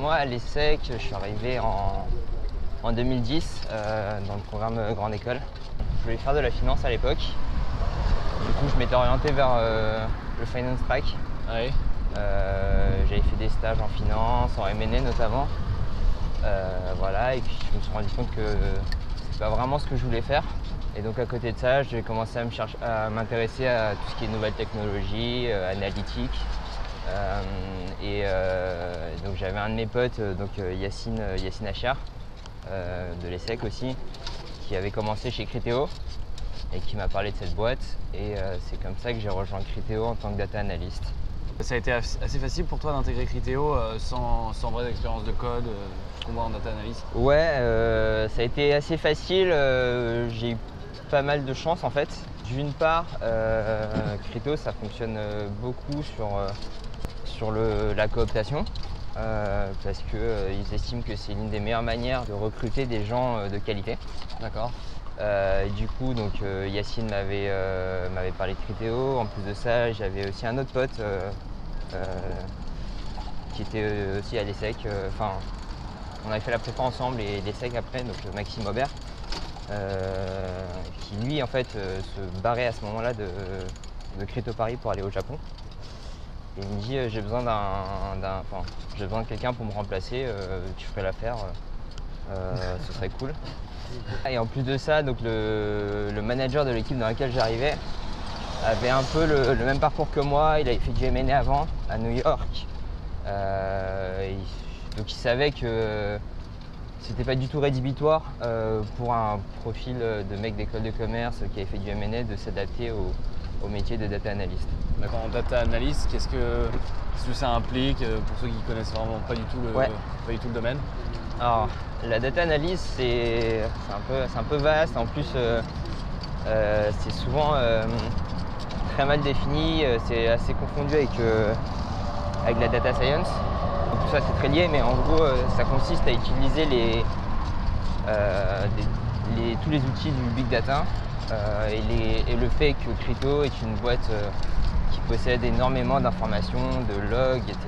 Moi, à l'ESSEC, je suis arrivé en 2010 dans le programme Grande École. Je voulais faire de la finance à l'époque. Du coup, je m'étais orienté vers le Finance Track. Ouais. J'avais fait des stages en finance, en M&A notamment. Voilà, et puis je me suis rendu compte que c'est pas vraiment ce que je voulais faire. Et donc à côté de ça, j'ai commencé à m'intéresser à tout ce qui est nouvelles technologies, analytique. Donc j'avais un de mes potes, Yacine Achar, de l'ESSEC aussi, qui avait commencé chez Criteo et qui m'a parlé de cette boîte. Et c'est comme ça que j'ai rejoint Criteo en tant que data analyst. Ça a été assez facile pour toi d'intégrer Criteo sans vraie expérience de code, ce qu'on voit en data analyst? Ouais, ça a été assez facile. J'ai eu pas mal de chance en fait. D'une part, Criteo ça fonctionne beaucoup sur la cooptation parce qu'ils estiment que c'est l'une des meilleures manières de recruter des gens de qualité. D'accord. Du coup, Yacine m'avait parlé de Criteo. En plus de ça, j'avais aussi un autre pote qui était aussi à l'ESSEC. On avait fait la prépa ensemble et l'ESSEC après, donc Maxime Aubert, qui lui en fait se barrait à ce moment-là de Criteo Paris pour aller au Japon. Et il me dit j'ai besoin de quelqu'un pour me remplacer, tu ferais l'affaire, ce serait cool. Et en plus de ça, donc le manager de l'équipe dans laquelle j'arrivais avait un peu le même parcours que moi. Il avait fait du M&A avant à New York. Donc il savait que c'était pas du tout rédhibitoire pour un profil de mec d'école de commerce qui avait fait du M&A de s'adapter au métier de data analyst. D'accord, en data analyst, qu'est-ce que ça implique pour ceux qui connaissent vraiment pas du tout le domaine? Alors, la data analyst, c'est un peu vaste. En plus, c'est souvent très mal défini. C'est assez confondu avec la data science. Donc, tout ça, c'est très lié, mais en gros, ça consiste à utiliser tous les outils du big data et le fait que Criteo est une boîte qui possède énormément d'informations, de logs, etc.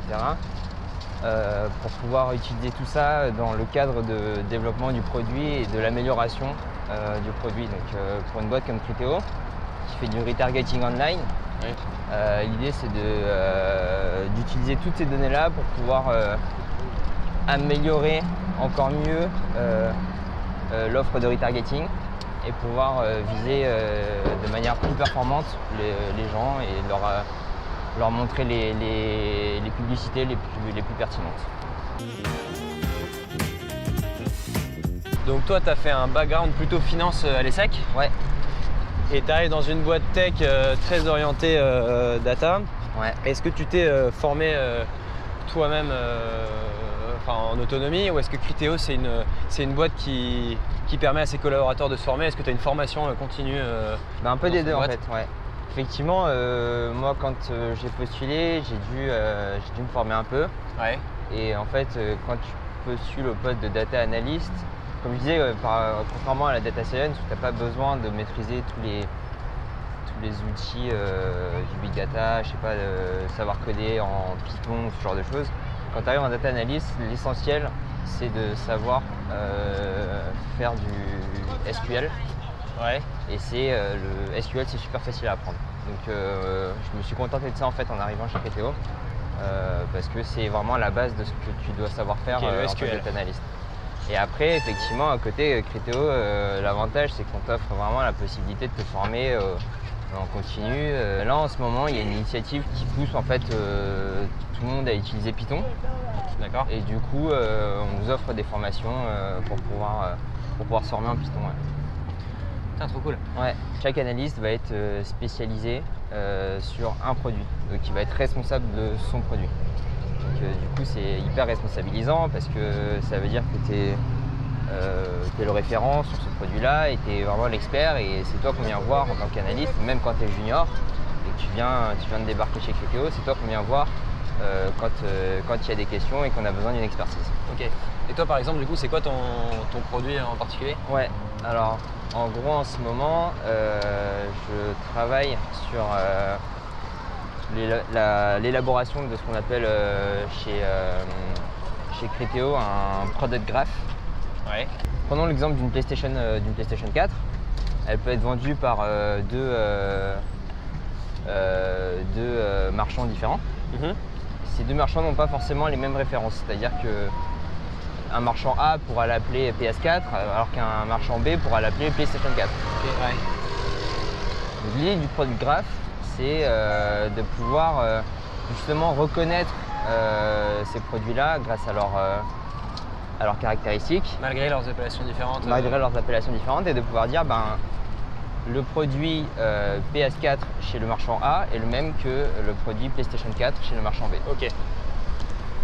Pour pouvoir utiliser tout ça dans le cadre de développement du produit et de l'amélioration du produit. Donc pour une boîte comme Criteo, qui fait du retargeting online, oui. L'idée c'est d'utiliser toutes ces données-là pour pouvoir améliorer encore mieux l'offre de retargeting et pouvoir viser de manière plus performante les gens et leur montrer les publicités les plus pertinentes. Donc toi, tu as fait un background plutôt finance à l'ESSEC. Ouais. Et tu arrives dans une boîte tech très orientée data. Ouais. Est-ce que tu t'es formé toi-même en autonomie, ou est-ce que Criteo c'est une boîte qui permet à ses collaborateurs de se former? Est-ce que tu as une formation continue Un peu des deux en boîte? fait, ouais. Effectivement, moi quand j'ai postulé, j'ai dû me former un peu. Ouais. Et en fait, quand tu postules au poste de data analyst, comme je disais, contrairement à la data science, où tu n'as pas besoin de maîtriser tous les outils du big data, je sais pas, savoir coder en Python, ce genre de choses. Quand tu arrives en data analyst, l'essentiel, c'est de savoir faire du SQL. Ouais. Et le SQL, c'est super facile à apprendre. Donc je me suis contenté de ça en fait en arrivant chez Criteo parce que c'est vraiment la base de ce que tu dois savoir faire en tant que data analyst. Et après, effectivement, à côté Criteo, l'avantage c'est qu'on t'offre vraiment la possibilité de te former en continu. Là en ce moment, il y a une initiative qui pousse en fait tout le monde à utiliser Python. D'accord. Et du coup, on nous offre des formations pour pouvoir se former en Python. Ouais. Putain, trop cool. Ouais. Chaque analyste va être spécialisé sur un produit, donc il va être responsable de son produit. Donc du coup c'est hyper responsabilisant parce que ça veut dire que tu es le référent sur ce produit-là et tu es vraiment l'expert et c'est toi qu'on vient voir en tant qu'analyste, même quand tu es junior et que tu viens de débarquer chez Criteo, c'est toi qu'on vient voir quand il y a des questions et qu'on a besoin d'une expertise. Ok. Et toi par exemple, du coup, c'est quoi ton produit en particulier? Ouais, alors en gros en ce moment, je travaille sur l'élaboration de ce qu'on appelle chez Criteo un product graph. Ouais. Prenons l'exemple d'une PlayStation 4. Elle peut être vendue par deux marchands différents. Ces deux marchands n'ont pas forcément les mêmes références. C'est-à-dire qu'un marchand A pourra l'appeler PS4 alors qu'un marchand B pourra l'appeler PlayStation 4. Ok, ouais. Donc, l'idée du product graph, c'est de pouvoir justement reconnaître ces produits-là grâce à leurs caractéristiques. Malgré leurs appellations différentes. Malgré leurs appellations différentes, et de pouvoir dire le produit PS4 chez le marchand A est le même que le produit PlayStation 4 chez le marchand B. Ok.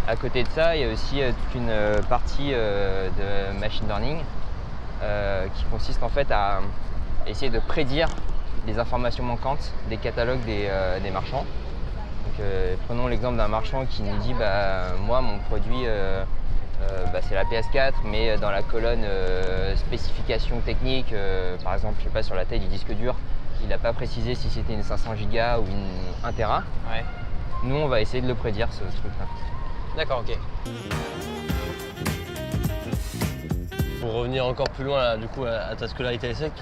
À côté de ça, il y a aussi toute une partie de machine learning qui consiste en fait à essayer de prédire les informations manquantes des catalogues des marchands. Donc, prenons l'exemple d'un marchand qui nous dit moi mon produit c'est la PS4, mais dans la colonne spécifications techniques, par exemple je sais pas, sur la taille du disque dur, il n'a pas précisé si c'était une 500 Go ou une 1 Tera. Ouais. Nous on va essayer de le prédire, ce truc-là. D'accord, ok. Pour revenir encore plus loin là, du coup, à ta scolarité à l'ESSEC,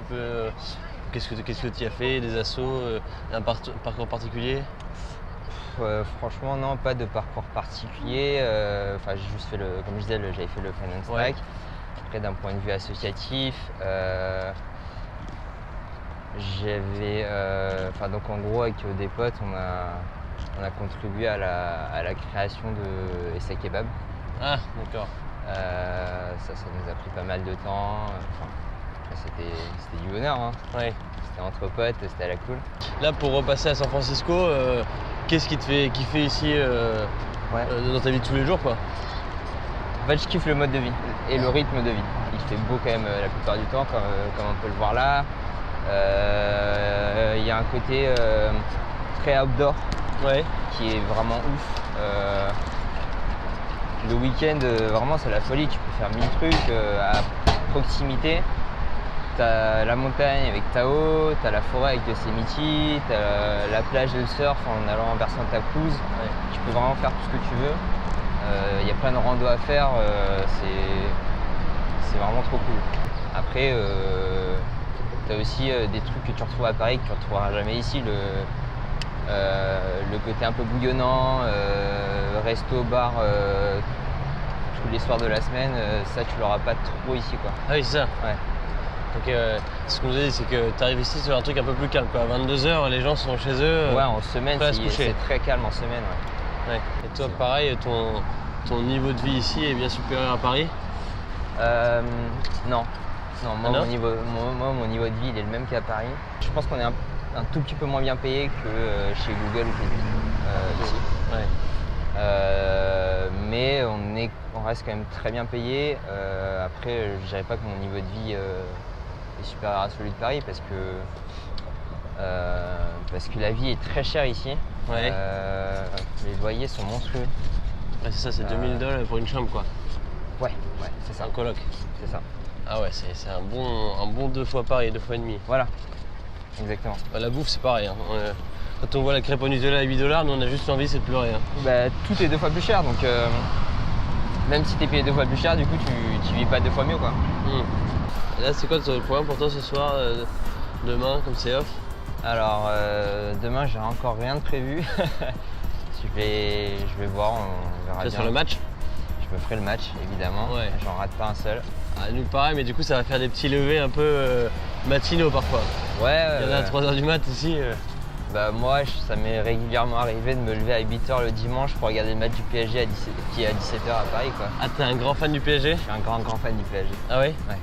qu'est-ce que tu as fait, des assos, un parcours particulier? Franchement non, pas de parcours particulier. J'ai juste fait comme je disais, j'avais fait le Finance Track. Après d'un point de vue associatif, donc en gros avec des potes on a contribué à la création de Essai Kebab. Ah d'accord. Ça nous a pris pas mal de temps. C'était du bonheur, hein. Ouais. C'était entre potes, c'était à la cool. Là pour repasser à San Francisco, qu'est-ce qui te fait kiffer ici dans ta vie de tous les jours quoi? En fait je kiffe le mode de vie et le rythme de vie. Il fait beau quand même la plupart du temps comme on peut le voir là. Il y a un côté très outdoor qui est vraiment ouf. Le week-end vraiment c'est la folie, tu peux faire 1000 trucs à proximité. T'as la montagne avec Tahoe, t'as la forêt avec Yosemite, t'as la plage et le surf en allant vers Santa Cruz. Tu peux vraiment faire tout ce que tu veux. Il y a plein de randos à faire, c'est vraiment trop cool. Après, t'as aussi des trucs que tu retrouves à Paris que tu ne retrouveras jamais ici. Le côté un peu bouillonnant, resto, bar tous les soirs de la semaine, ça tu l'auras pas trop ici quoi. Ah oui c'est ça. Ouais. Donc ce qu'on nous a dit c'est que tu arrives ici sur un truc un peu plus calme quoi. À 22h les gens sont chez eux. Ouais, en semaine c'est très calme en semaine. Ouais. Et toi pareil, ton niveau de vie ici est bien supérieur à Paris? Non. Moi, mon niveau de vie il est le même qu'à Paris. Je pense qu'on est un tout petit peu moins bien payé que chez Google ou Facebook ici. Ouais. Mais on reste quand même très bien payé. Après, je dirais pas que mon niveau de vie est supérieur à celui de Paris parce que la vie est très chère ici. Ouais. Les loyers sont monstrueux. Ouais, c'est ça, c'est $2000 pour une chambre quoi. Ouais, c'est ça. Un coloc. C'est ça. Ah ouais, c'est un bon 2 fois Paris, 2 fois et demi. Voilà, exactement. La bouffe c'est pareil. Hein. Quand on voit la crêpe au Nutella à $8, nous on a juste envie c'est de pleurer. Hein. Tout est 2 fois plus cher, donc même si t'es payé 2 fois plus cher, du coup tu vis pas 2 fois mieux quoi. Là c'est quoi le programme pour toi ce soir, demain comme c'est off? Alors demain j'ai encore rien de prévu. je vais voir, on verra bien. Sur le match? Je me ferai le match évidemment, j'en rate pas un seul. Nous pareil, mais du coup ça va faire des petits levées un peu matinaux parfois. Ouais. Il y en a à 3h du mat ici. Moi ça m'est régulièrement arrivé de me lever à 8h le dimanche pour regarder le match du PSG qui est à 17h à Paris quoi. Ah t'es un grand fan du PSG? Je suis un grand fan du PSG. Ah ouais? Ouais.